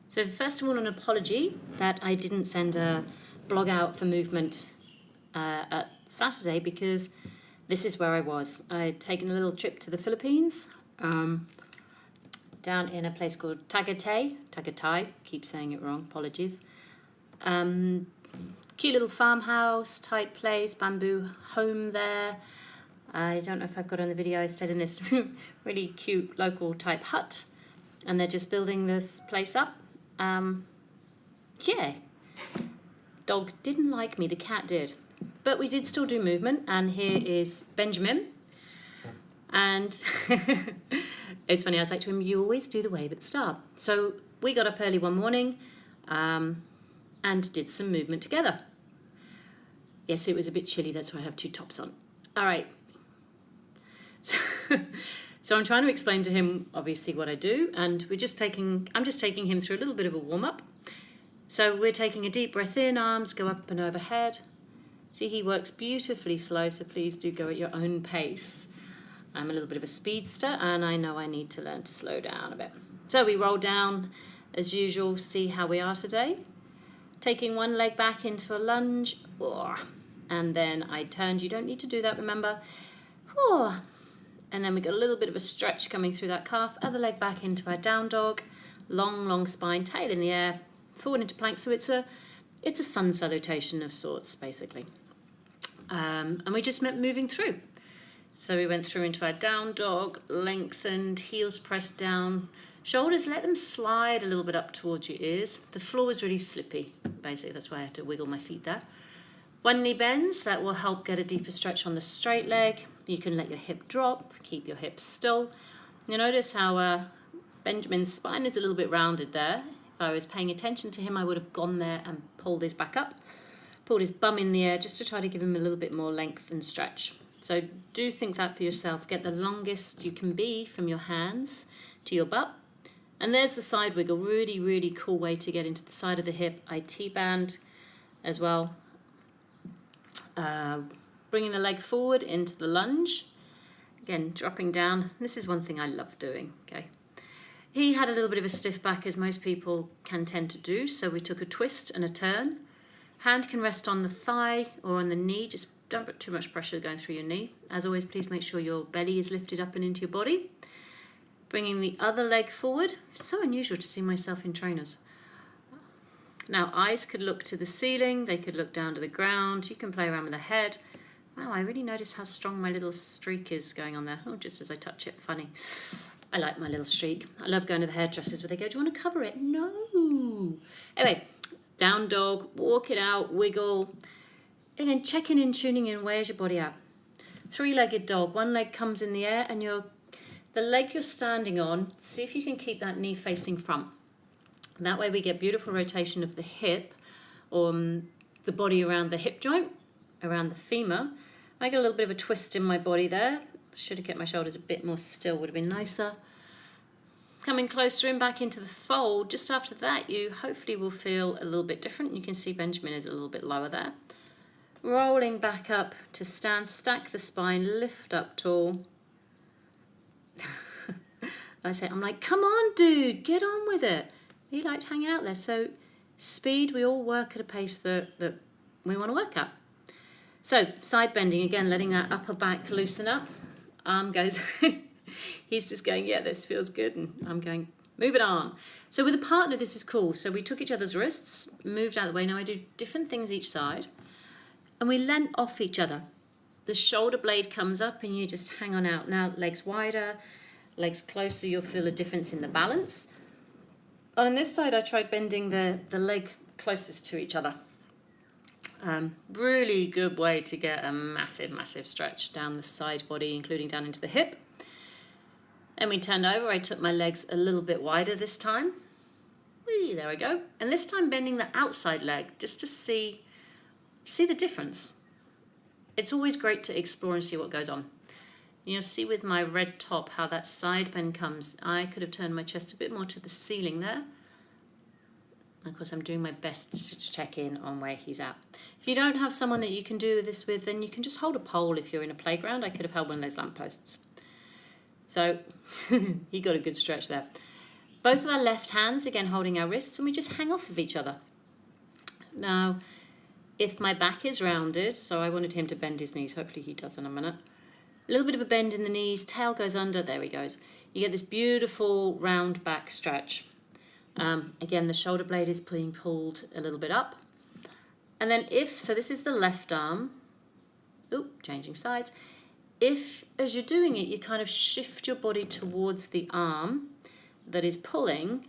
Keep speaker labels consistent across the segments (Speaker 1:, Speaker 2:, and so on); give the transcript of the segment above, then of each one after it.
Speaker 1: So first of all, an apology that I didn't send a blog out for movement at Saturday because this is where I was. I'd taken a little trip to the Philippines, down in a place called Tagaytay, keep saying it wrong, apologies. Cute little farmhouse type place, bamboo home there. I don't know if I've got on the video, I stayed in this really cute local type hut and they're just building this place up. Yeah, dog didn't like me, the cat did. But we did still do movement, and here is Benjamin. And it's funny, I was like to him, you always do the wave at the start. So we got up early one morning and did some movement together. Yes, it was a bit chilly, that's why I have two tops on. All right. So I'm trying to explain to him, obviously, what I do, and I'm just taking him through a little bit of a warm-up. So we're taking a deep breath in, arms go up and overhead. See, he works beautifully slow, so please do go at your own pace. I'm a little bit of a speedster, and I know I need to learn to slow down a bit. So we roll down, as usual, see how we are today. Taking one leg back into a lunge, and then I turned. You don't need to do that, remember. And then we got a little bit of a stretch coming through that calf. Other leg back into our down dog. Long spine, tail in the air, forward into plank. So it's a sun salutation of sorts, basically. And we just meant moving through. So we went through into our down dog, lengthened, heels pressed down, shoulders, let them slide a little bit up towards your ears. The floor was really slippy, basically. That's why I had to wiggle my feet there. One knee bends, that will help get a deeper stretch on the straight leg. You can let your hip drop, keep your hips still. You notice how Benjamin's spine is a little bit rounded there. If I was paying attention to him, I would have gone there and pulled his back up, pulled his bum in the air just to try to give him a little bit more length and stretch. So do think that for yourself. Get the longest you can be from your hands to your butt. And there's the side wiggle, really, really cool way to get into the side of the hip. IT band as well. Bringing the leg forward into the lunge. Again, dropping down. This is one thing I love doing, okay? He had a little bit of a stiff back, as most people can tend to do, so we took a twist and a turn. Hand can rest on the thigh or on the knee. Just don't put too much pressure going through your knee. As always, please make sure your belly is lifted up and into your body. Bringing the other leg forward. It's so unusual to see myself in trainers. Now, eyes could look to the ceiling. They could look down to the ground. You can play around with the head. Wow, I really notice how strong my little streak is going on there. Oh, just as I touch it, funny. I like my little streak. I love going to the hairdressers where they go, do you want to cover it? No. Anyway, down dog, walk it out, wiggle. Again, checking in, tuning in, where's your body at? Three-legged dog, one leg comes in the air and the leg you're standing on, see if you can keep that knee facing front. That way we get beautiful rotation of the hip, or the body around the hip joint, around the femur. I get a little bit of a twist in my body there. Should have kept my shoulders a bit more still, would have been nicer. Coming closer in back into the fold, just after that you hopefully will feel a little bit different. You can see Benjamin is a little bit lower there. Rolling back up to stand, stack the spine, lift up tall. I'm like, come on dude, get on with it. He liked hanging out there. So speed, we all work at a pace that we want to work at. So side bending, again, letting that upper back loosen up. Arm goes, he's just going, yeah, this feels good. And I'm going, move it on. So with a partner, this is cool. So we took each other's wrists, moved out of the way. Now I do different things each side. And we leant off each other. The shoulder blade comes up and you just hang on out. Now legs wider, legs closer, you'll feel a difference in the balance. On this side, I tried bending the leg closest to each other. Really good way to get a massive stretch down the side body, including down into the hip. And we turned over. I took my legs a little bit wider this time. Whee, there we go. And this time bending the outside leg just to see the difference. It's always great to explore and see what goes on. You'll see with my red top how that side bend comes. I could have turned my chest a bit more to the ceiling there. Of course, I'm doing my best to check in on where he's at. If you don't have someone that you can do this with, then you can just hold a pole if you're in a playground. I could have held one of those lampposts. So he got a good stretch there. Both of our left hands, again, holding our wrists, and we just hang off of each other. Now, if my back is rounded, so I wanted him to bend his knees, hopefully he does in a minute. A little bit of a bend in the knees, tail goes under, there he goes. You get this beautiful round back stretch. Again, the shoulder blade is being pulled a little bit up. And then so this is the left arm. Oop, changing sides. If, as you're doing it, you kind of shift your body towards the arm that is pulling,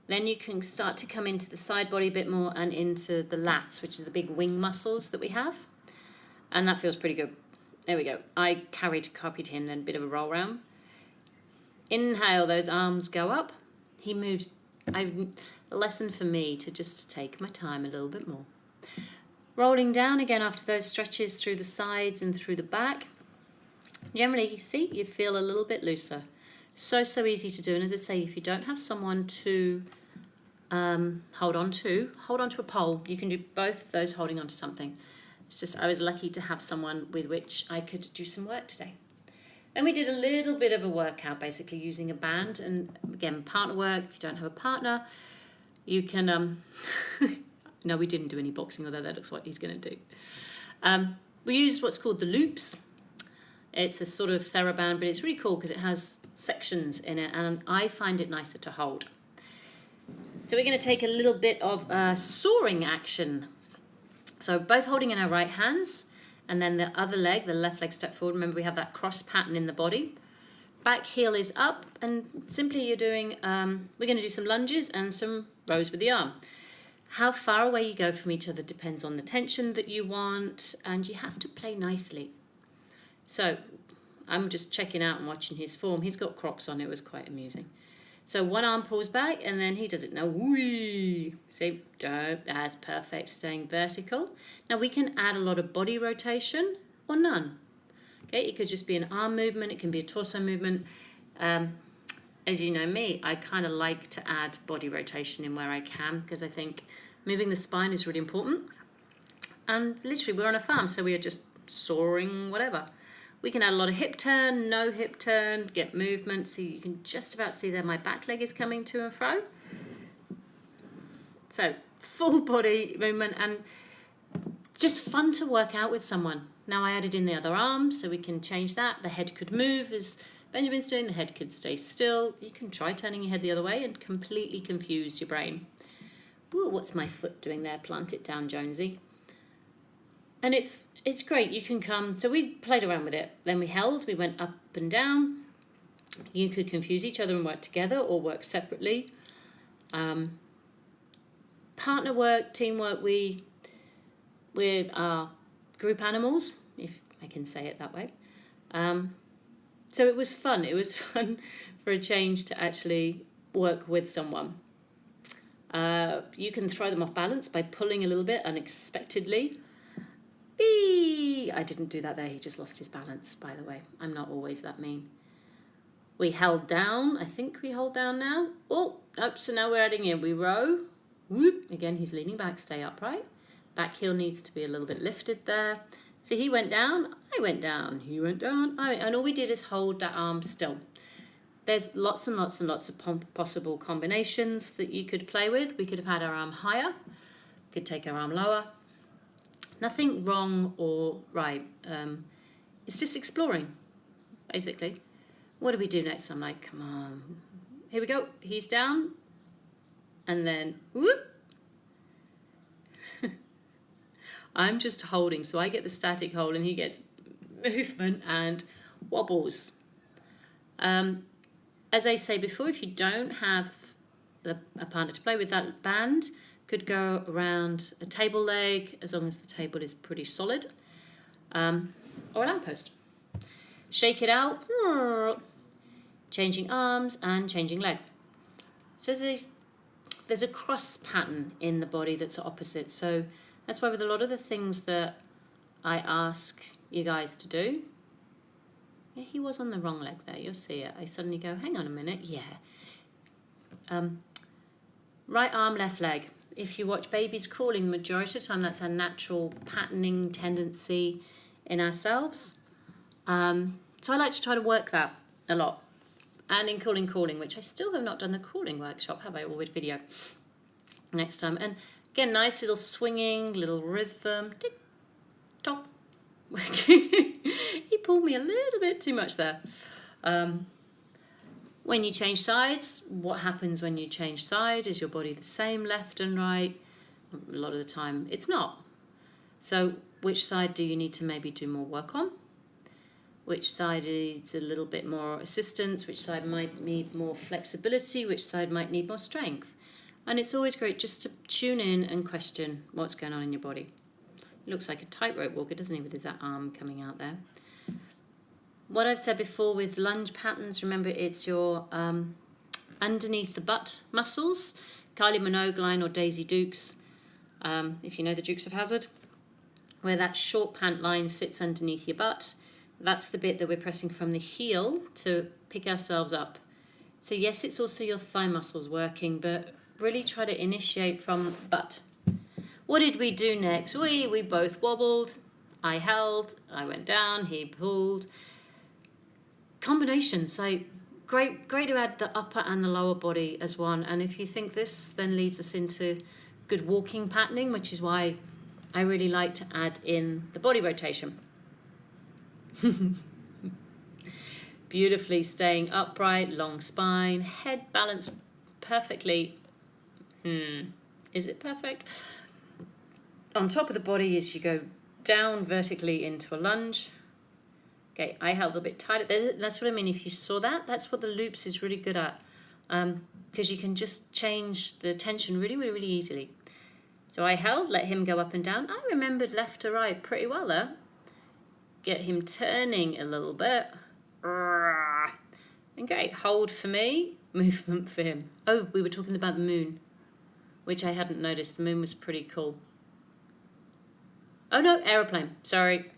Speaker 1: then you can start to come into the side body a bit more and into the lats, which is the big wing muscles that we have. And that feels pretty good. There we go. I copied him, then a bit of a roll round. Inhale, those arms go up. He moves. A lesson for me to just take my time a little bit more. Rolling down again after those stretches through the sides and through the back. Generally, see, you feel a little bit looser. So easy to do. And as I say, if you don't have someone to hold on to a pole. You can do both of those holding on to something. It's just I was lucky to have someone with which I could do some work today. Then we did a little bit of a workout, basically using a band. And again, partner work. If you don't have a partner, you can... No, we didn't do any boxing, although that looks what he's going to do. We used what's called the loops. It's a sort of TheraBand, but it's really cool because it has sections in it, and I find it nicer to hold. So we're going to take a little bit of soaring action. So both holding in our right hands, and then the other leg, the left leg, step forward. Remember, we have that cross pattern in the body. Back heel is up, and simply you're doing, we're going to do some lunges and some rows with the arm. How far away you go from each other depends on the tension that you want, and you have to play nicely. So I'm just checking out and watching his form. He's got Crocs on. It was quite amusing. So one arm pulls back, and then he does it. Now, whee! See, that's perfect, staying vertical. Now we can add a lot of body rotation or none. Okay, it could just be an arm movement. It can be a torso movement. As you know me, I kind of like to add body rotation in where I can, because I think moving the spine is really important. And literally, we're on a farm, so we are just soaring whatever. We can add a lot of hip turn, no hip turn, get movement. So you can just about see there my back leg is coming to and fro. So full body movement and just fun to work out with someone. Now I added in the other arm, so we can change that. The head could move as Benjamin's doing. The head could stay still. You can try turning your head the other way and completely confuse your brain. Ooh, what's my foot doing there? Plant it down, Jonesy. And it's great. You can come. So we played around with it. Then we held. We went up and down. You could confuse each other and work together or work separately. Partner work, teamwork. We're group animals, if I can say it that way. So it was fun. It was fun for a change to actually work with someone. You can throw them off balance by pulling a little bit unexpectedly. Eee! I didn't do that there. He just lost his balance, by the way. I'm not always that mean. We held down. I think we hold down now. Oh, nope. So now we're adding in. We row. Whoop. Again, he's leaning back. Stay upright. Back heel needs to be a little bit lifted there. So he went down. I went down. He went down. And all we did is hold that arm still. There's lots and lots and lots of possible combinations that you could play with. We could have had our arm higher. We could take our arm lower. Nothing wrong or right. It's just exploring, basically. What do we do next? I'm like, come on. Here we go. He's down. And then, whoop. I'm just holding. So I get the static hold and he gets movement and wobbles. As I say before, if you don't have a partner to play with, that band could go around a table leg, as long as the table is pretty solid, or a lamppost. Shake it out, changing arms and changing leg. So there's a cross pattern in the body that's opposite. So that's why with a lot of the things that I ask you guys to do, yeah, he was on the wrong leg there. You'll see it. I suddenly go, hang on a minute. Yeah. Right arm, left leg. If you watch babies crawling, majority of the time that's a natural patterning tendency in ourselves. So I like to try to work that a lot. And in crawling, which I still have not done the crawling workshop, have I, or with video next time. And again, nice little swinging, little rhythm, tick, tock. He pulled me a little bit too much there. When you change sides, what happens when you change side? Is your body the same left and right? A lot of the time it's not. So which side do you need to maybe do more work on? Which side needs a little bit more assistance? Which side might need more flexibility? Which side might need more strength? And it's always great just to tune in and question what's going on in your body. He looks like a tightrope walker, doesn't he, with his arm coming out there. What I've said before with lunge patterns, remember it's your underneath the butt muscles, Kylie Minogue line or Daisy Dukes, if you know the Dukes of Hazzard, where that short pant line sits underneath your butt. That's the bit that we're pressing from the heel to pick ourselves up. So yes, it's also your thigh muscles working, but really try to initiate from butt. What did we do next? We both wobbled. I held, I went down, he pulled. Combinations, like great to add the upper and the lower body as one. And if you think this then leads us into good walking patterning, which is why I really like to add in the body rotation. Beautifully staying upright, long spine, head balanced perfectly. Is it perfect? On top of the body as you go down vertically into a lunge. Okay, I held a bit tighter. That's what I mean. If you saw that, that's what the loops is really good at, because you can just change the tension really easily. So I held, let him go up and down. I remembered left to right pretty well there. Get him turning a little bit. And great, hold for me, movement for him. Oh, we were talking about the moon, which I hadn't noticed. The moon was pretty cool. Oh no, aeroplane, sorry.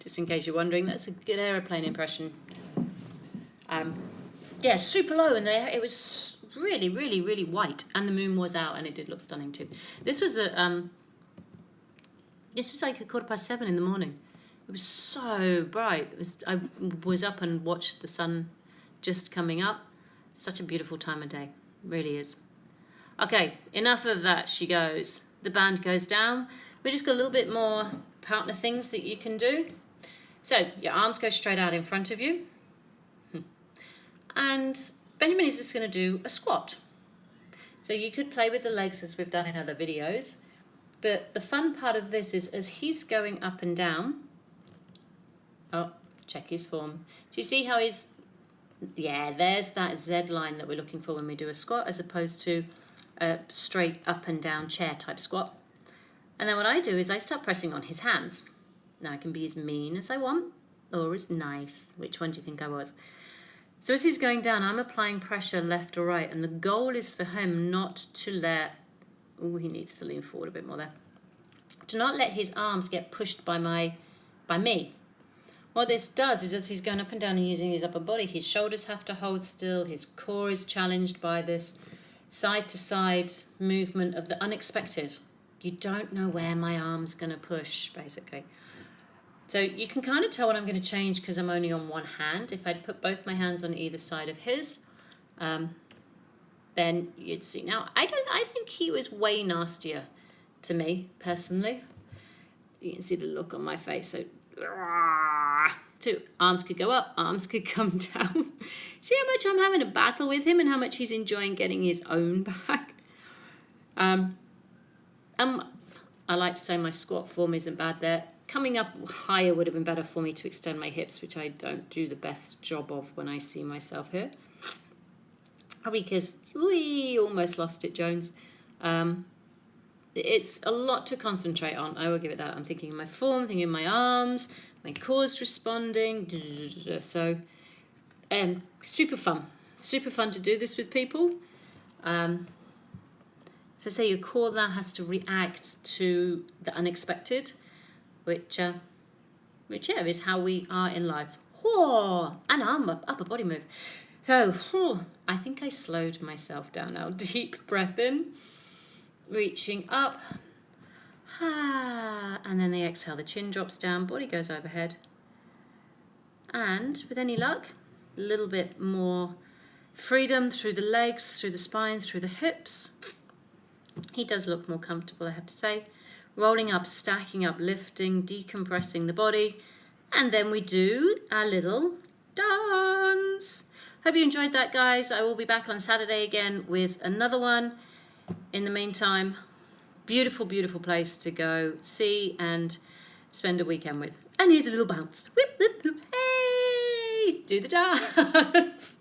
Speaker 1: Just in case you're wondering, that's a good aeroplane impression. Yeah, super low, and it was really white, and the moon was out, and it did look stunning too. This was like 7:15 in the morning. It was so bright. I was up and watched the sun just coming up. Such a beautiful time of day, really is. Okay, enough of that, she goes. The band goes down. We just got a little bit more partner things that you can do. So your arms go straight out in front of you. And Benjamin is just going to do a squat. So you could play with the legs as we've done in other videos. But the fun part of this is as he's going up and down. Oh, check his form. So you see how he's... Yeah, there's that Z line that we're looking for when we do a squat, as opposed to a straight up and down chair type squat. And then what I do is I start pressing on his hands. Now I can be as mean as I want, or as nice. Which one do you think I was? So as he's going down, I'm applying pressure left or right, and the goal is for him not to let... Oh, he needs to lean forward a bit more there. To not let his arms get pushed by me. What this does is as he's going up and down and using his upper body, his shoulders have to hold still, his core is challenged by this side-to-side movement of the unexpected. You don't know where my arm's going to push, basically. So you can kind of tell when I'm going to change because I'm only on one hand. If I'd put both my hands on either side of his, then you'd see. Now, I think he was way nastier to me, personally. You can see the look on my face. So, two arms could go up, arms could come down. See how much I'm having a battle with him and how much he's enjoying getting his own back. I like to say my squat form isn't bad there. Coming up higher would have been better for me to extend my hips, which I don't do the best job of when I see myself here. Probably because we almost lost it, Jones. It's a lot to concentrate on. I will give it that. I'm thinking of my form, thinking of my arms, my core's responding. So, super fun. Super fun to do this with people. So say your core now has to react to the unexpected, which is how we are in life. And arm up, upper body move. So, I think I slowed myself down now. Deep breath in, reaching up. And then the exhale, the chin drops down, body goes overhead. And with any luck, a little bit more freedom through the legs, through the spine, through the hips. He does look more comfortable, I have to say. Rolling up, stacking up, lifting, decompressing the body. And then we do our little dance. Hope you enjoyed that, guys. I will be back on Saturday again with another one. In the meantime, beautiful, beautiful place to go see and spend a weekend with. And here's a little bounce. Whip, whip, whip. Hey! Do the dance.